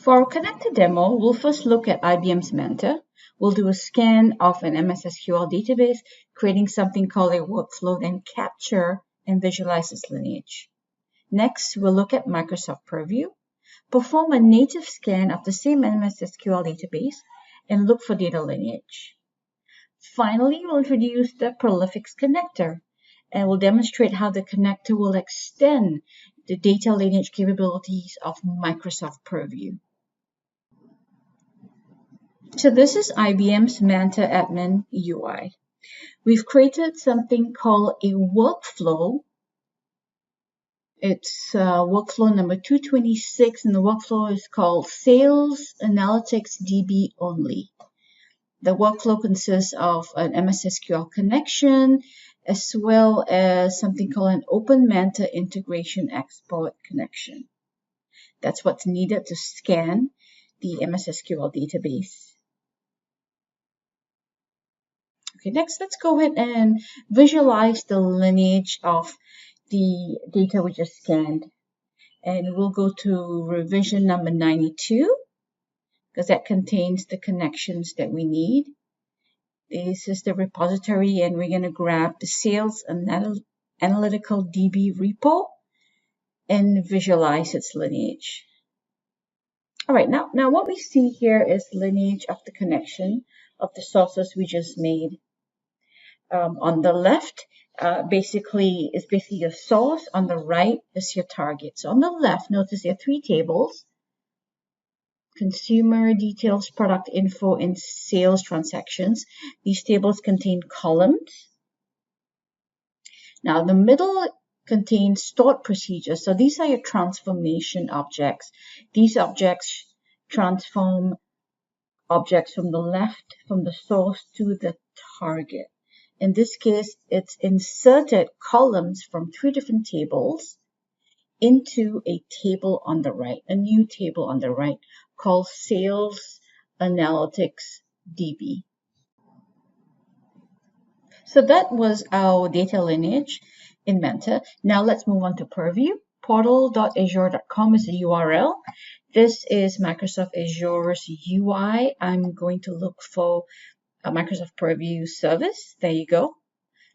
For our connector demo, we'll first look at IBM's Manta. We'll do a scan of an MS SQL database, creating something called a workflow, then capture and visualize its lineage. Next, we'll look at Microsoft Purview, perform a native scan of the same MS SQL database, and look for data lineage. Finally, we'll introduce the Prolifics Connector, and we'll demonstrate how the connector will extend the data lineage capabilities of Microsoft Purview. So this is IBM's Manta Admin UI. We've created something called a workflow. It's workflow number 226, and the workflow is called Sales Analytics DB Only. The workflow consists of an MS SQL connection, as well as something called an Open Manta Integration Export connection. That's what's needed to scan the MS SQL database. Okay, next, let's go ahead and visualize the lineage of the data we just scanned. And we'll go to revision number 92, because that contains the connections that we need. This is the repository, and we're going to grab the Sales Analytical DB repo and visualize its lineage. All right, now what we see here is lineage of the connection of the sources we just made. On the left, basically your source. On the right is your target. So on the left, notice there are three tables: consumer details, product info, and sales transactions. These tables contain columns. Now the middle contains stored procedures. So these are your transformation objects. These objects transform objects from the left, from the source to the target. In this case, it's inserted columns from three different tables into a table on the right, a new table on the right called Sales Analytics DB. So that was our data lineage in Manta. Now let's move on to Purview. Portal.azure.com is the URL. This is Microsoft Azure's UI. I'm going to look for a Microsoft Purview service. There you go.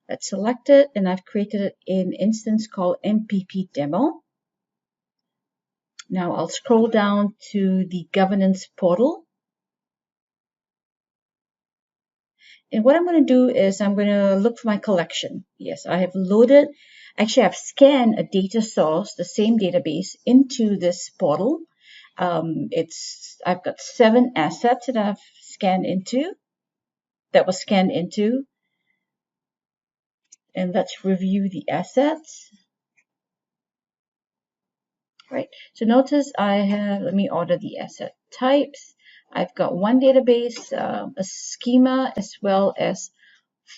Let's select it, and I've created an instance called MPP Demo. Now I'll scroll down to the governance portal. And what I'm going to do is I'm going to look for my collection. Yes, I have loaded, actually I've scanned a data source, the same database, into this portal. I've got 7 assets that I've scanned into. And let's review the assets. Right, so notice let me order the asset types. I've got one database, a schema, as well as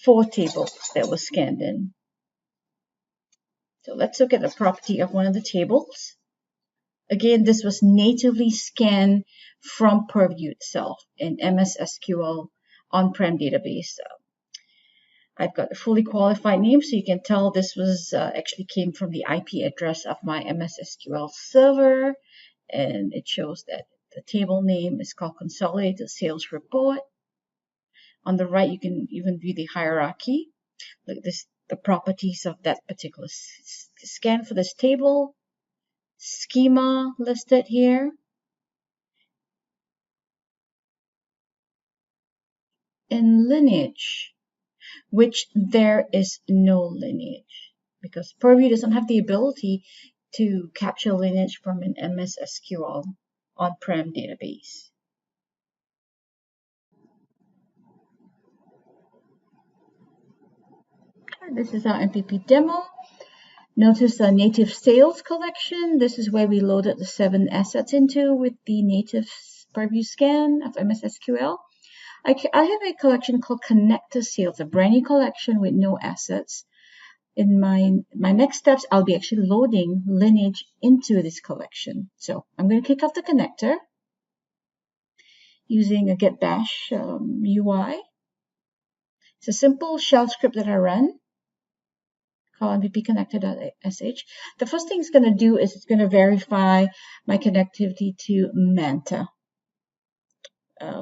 4 tables that were scanned in. So let's look at the property of one of the tables. Again, this was natively scanned from Purview itself in MS SQL on-prem database. I've got a fully qualified name, so you can tell this was actually came from the IP address of my MS SQL server, and it shows that the table name is called Consolidated Sales Report. On the right, you can even view the hierarchy. Look at this, the properties of that particular scan for this table. Schema listed here. And lineage, which there is no lineage, because Purview doesn't have the ability to capture lineage from an MS SQL on-prem database. This is our MPP demo. Notice the native sales collection. This is where we loaded the 7 assets into with the native Purview scan of MS SQL. I have a collection called Connector Sales, a brand new collection with no assets. In my next steps, I'll be actually loading lineage into this collection. So I'm going to kick off the connector using a get bash UI. It's a simple shell script that I run. call MVP connector.sh. The first thing it's going to do is it's going to verify my connectivity to Manta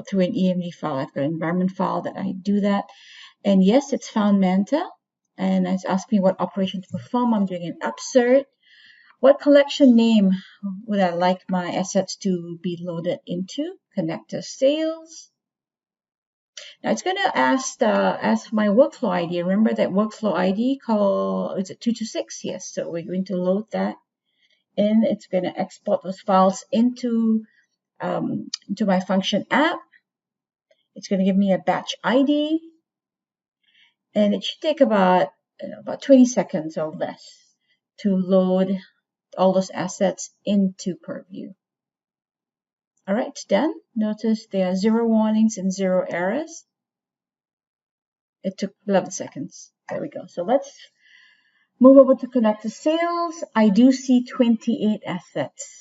through an EMD file. I've got an environment file that I do that. And yes, it's found Manta. And it's asking me what operation to perform. I'm doing an upsert. What collection name would I like my assets to be loaded into? Connector sales. Now it's going to ask my workflow ID. Remember that workflow ID is it 226? Yes. So we're going to load that in. It's going to export those files into my function app. It's going to give me a batch ID, and it should take about 20 seconds or less to load all those assets into Purview. All right, it's done. Notice there are 0 warnings and 0 errors. It took 11 seconds. There we go. So let's move over to connector sales. I do see 28 assets.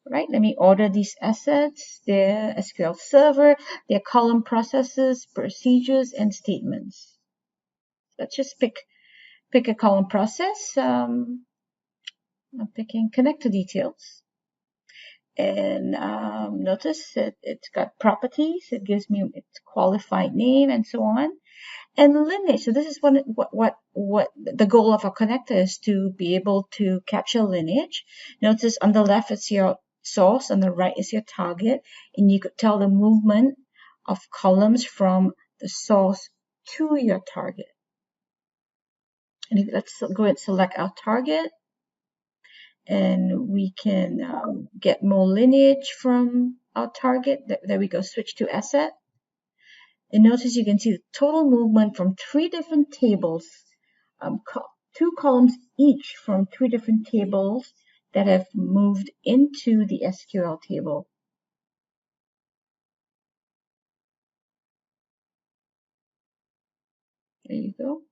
Right, let me order these assets, their SQL server, their column processes, procedures, and statements. Let's just pick a column process. I'm picking connector details. And notice that it's got properties. It gives me its qualified name and so on. And lineage. So this is what the goal of our connector is, to be able to capture lineage. Notice on the left is your source, on the right is your target, and you could tell the movement of columns from the source to your target. And let's go and select our target, and we can get more lineage from our target. There we go. Switch to asset. And notice you can see the total movement from 3 different tables, 2 columns each from 3 different tables that have moved into the SQL table. There you go.